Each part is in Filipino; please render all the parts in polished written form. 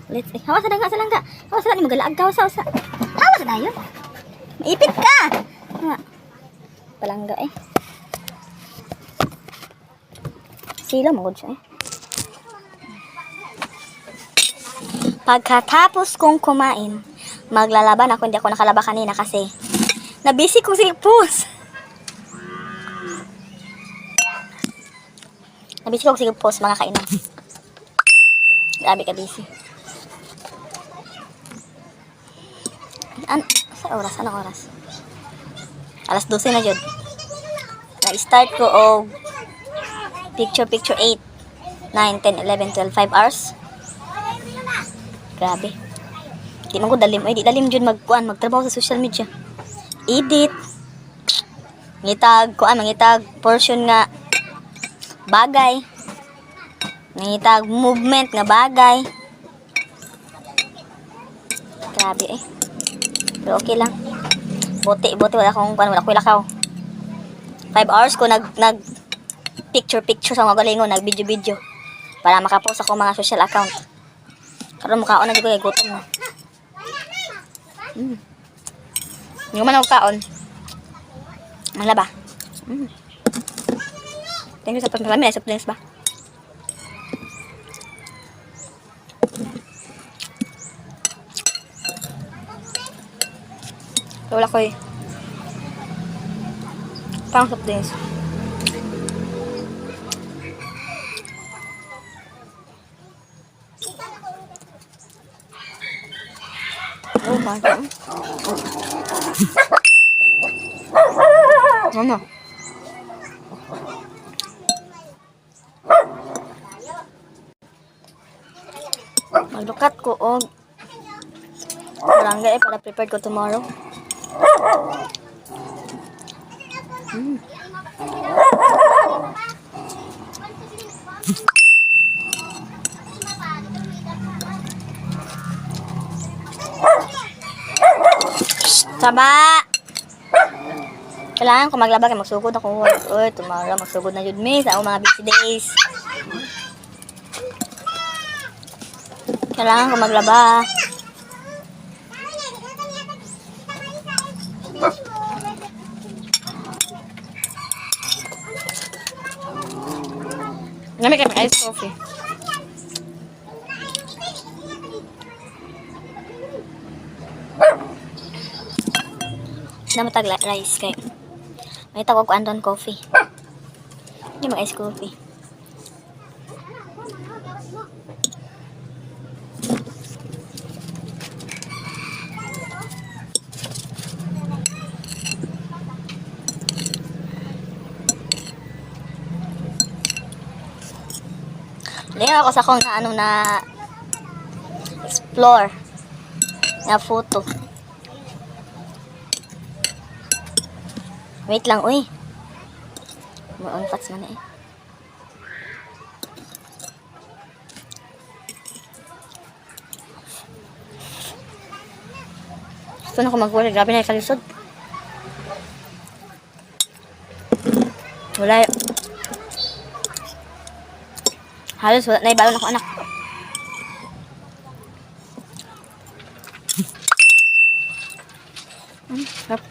Let's see. Hawa sa langga, sa langga. Hawa sa langga, magalaag ka, usa. Hawa sa na yun. Maipit ka. Ha. Palangga eh. Sila, magod siya eh. Pagkatapos kong kumain, maglalaban ako. Hindi ako nakalaba kanina kasi nabisi kong sigpos. Nabisi kong sigpos, mga kainan. Grabe ka busy. Sa oras? Anong oras? Alas 12 na jud. Na-start ko og picture 8, 9, 10, 11, 12, 5 hours. Grabe. Di man ko dalim. Ay, di dalim jud magtrabaho sa social media. Edit. Mangitag portion nga bagay. Mangitag movement nga bagay. Grabe eh. Pero okay lang. Buti wala ko lakaw. 5 hours ko nag picture sa mga galingon, nag video para makapost ako mga social account. Karon mukhaon na di ko kay gutom na. Hindi man ako kaon. Malaba. Thank you sa pagpapalami. Sa drinks ba? Wala ko eh. Pang soft drinks. Oh my God. Ano? Maglukat ko og barangay para prepared ko tomorrow. Saba! Kailangan ko maglaba kay magsugod ako. Oy, tomorrow magsugod na jud mi sa akong mga busy days. Kailangan ko maglaba. Nami kay ice coffee. Na matag rice kay may tawag ko andon coffee. Hindi mag ice coffee. Lingaw ako sa akong na explore na photo. Wait lang, uy. Mo-on fats man eh. Gusto na ko mag-work. Grabe na yung kalisod. Wala. Halos wala na ibalon ako anak. Sarap.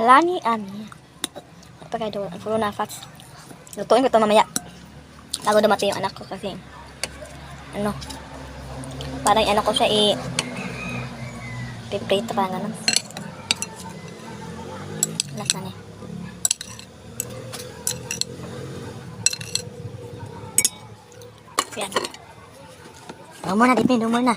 Lani ani. Pagkay do, puro na fats. Lutuin ko ito mamaya. Bago dumating yung anak ko kasi ano, parang ano ko siya piprito pa nga. Last na niya. Yan. Dumor na, Dipin. Dumor na.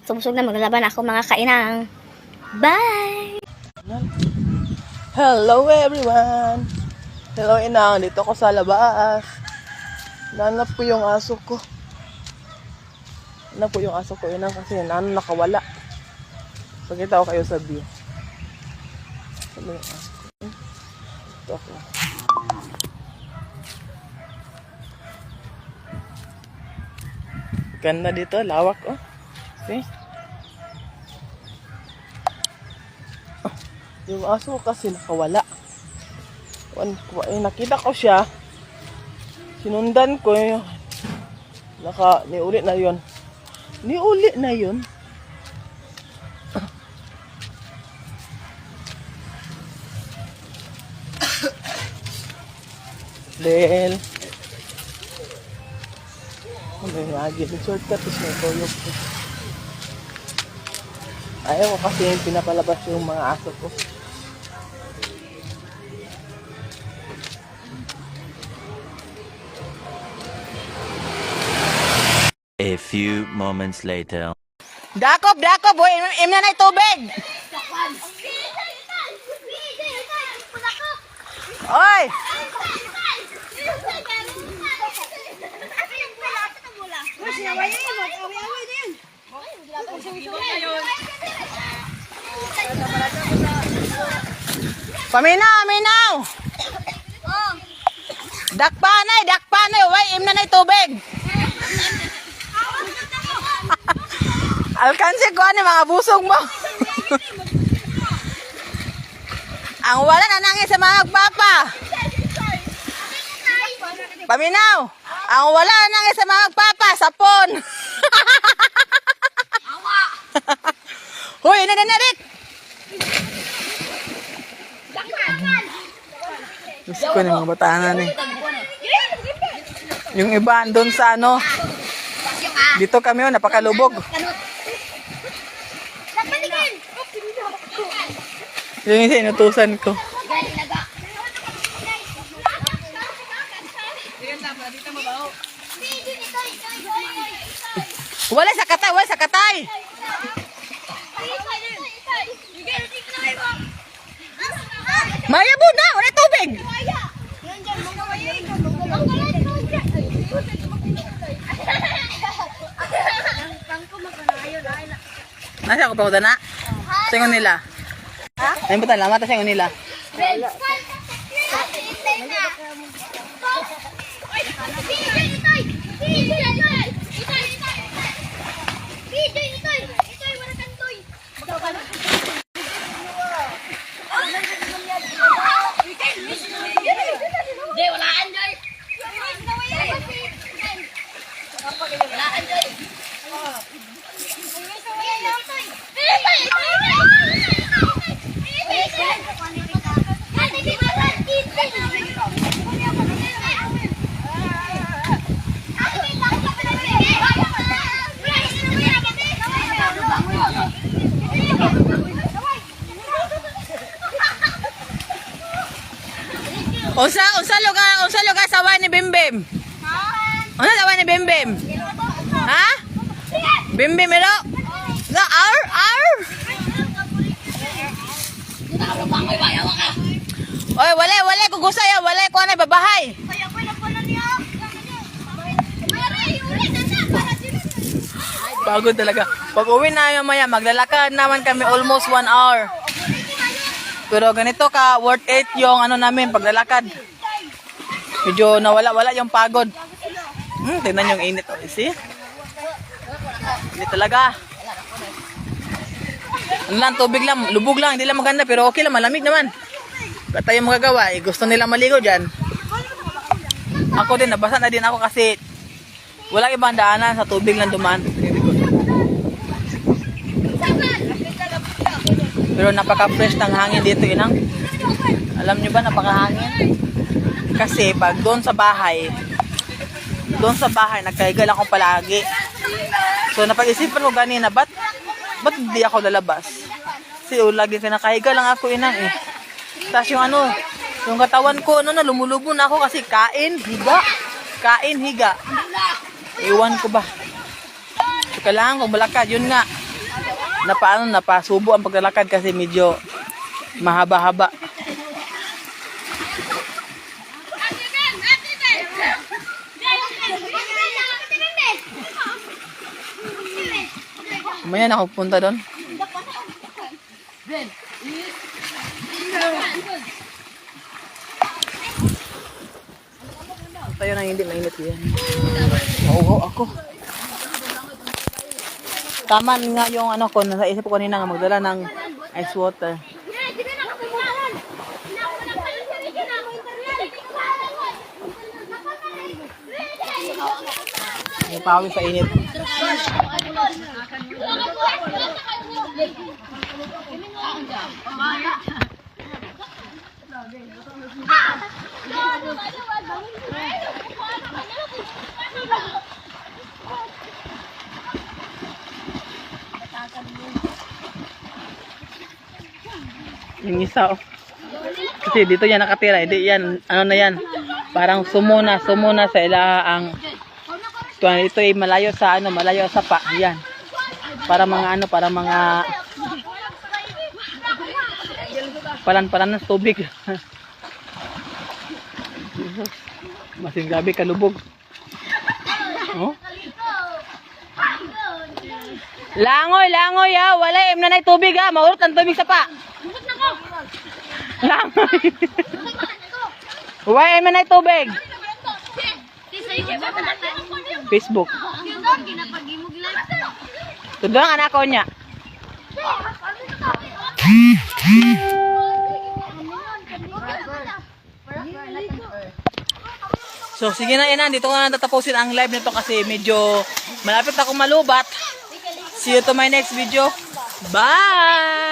Subsog na maglaban ako mga kainang. Bye! Hello everyone! Hello inang, dito ko sa labas. Nanap ko yung aso ko. Nanap ko yung aso ko inang kasi nakawala. Pakita ko kayo sa view. Ano yung aso ko? Ito ako. Ganda dito, lawak oh. See? Yung aso ko kasi nakawala. Nakita ko siya. Sinundan ko yun. Niuli na yun. Niuli na yun. Del. Ano yung agad? Shortcut is may tuyok ko. Ayaw ko kasi yung pinapalabas yung mga aso ko. A few moments later. Dakop! Boy! Imna na yung tubig! Oy! Paminaw! Dakpanay! Uy! Imna na yung tubig! Alkansi ko ano mga busog mo. Ang wala na nangis sa mga magpapa. Paminaw. Ang wala na nangis sa mga magpapa. Sapon. Huy, nananarik. Gusto ko ng mga batanan eh. Yung iba doon sa ano. Dito kami napakalubog. Yung isa inutusan ko. Wala sa katay! Maya po na! Wala tubig! Nasa ako pa ko na? Singon nila. Ayun ba talaga? Mata singon nila. Unsa lugar sa ni Bimbim? Unsa sa ni Bimbim? Ha? Bimbim ilo? Nga ar? Oy, wala kugusay, wala ko na babahay. Pagod talaga. Pag uwi na maya, maglalakad naman kami almost 1 hour. Pero ganito ka, worth it yung ano namin, paglalakad. Medyo nawala-wala yung pagod. Tingnan yung init. Oh, see? Init talaga. Ano lang, tubig lang, lubog lang, hindi lang maganda, pero okay lang, malamig naman. Wala tayong magagawa, gusto nila maligo dyan. Ako din, nabasa na din ako kasi walang ibang daanan, sa tubig lang dumaan. Pero napaka-fresh ng hangin dito, inang. Alam nyo ba, napakahangin? Kasi pag doon sa bahay, nagkaigal ako palagi. So napag-isipan ko ganina, ba't hindi ako lalabas? Kasi lagi kinakahiga lang ako, inang eh. Tapos yung katawan ko, lumulubo na ako kasi kain, higa. Iwan ko ba? So kailangan kong balakad, yun nga. napasubo ang paglalakad kasi medyo mahaba-haba. Mamaya na ako punta doon. Tayo na hindi mainit yan. Oo, ako. Tama nga yung ano ko, nasa isip ko kanina nga magdala ng ice water. May pawis sa init. Yung isa oh. Kasi dito yan nakatira, hindi yan, ano na yan, parang sumo na sa ilaang. Ito ay malayo sa ano, malayo sa pa, yan. Para mga ano, para mga palan-palan ng tubig. Masing gabi kalubog. Oh. Langoy ha, wala na nay tubig ha, maurot ang tubig sa pa. Langoy. Wala na nay tubig. Facebook. Tudong anak ko niya. So sige na Inan, dito ko na tatapusin ang live nito kasi medyo malapit akong malubat. See you to my next video. Bye!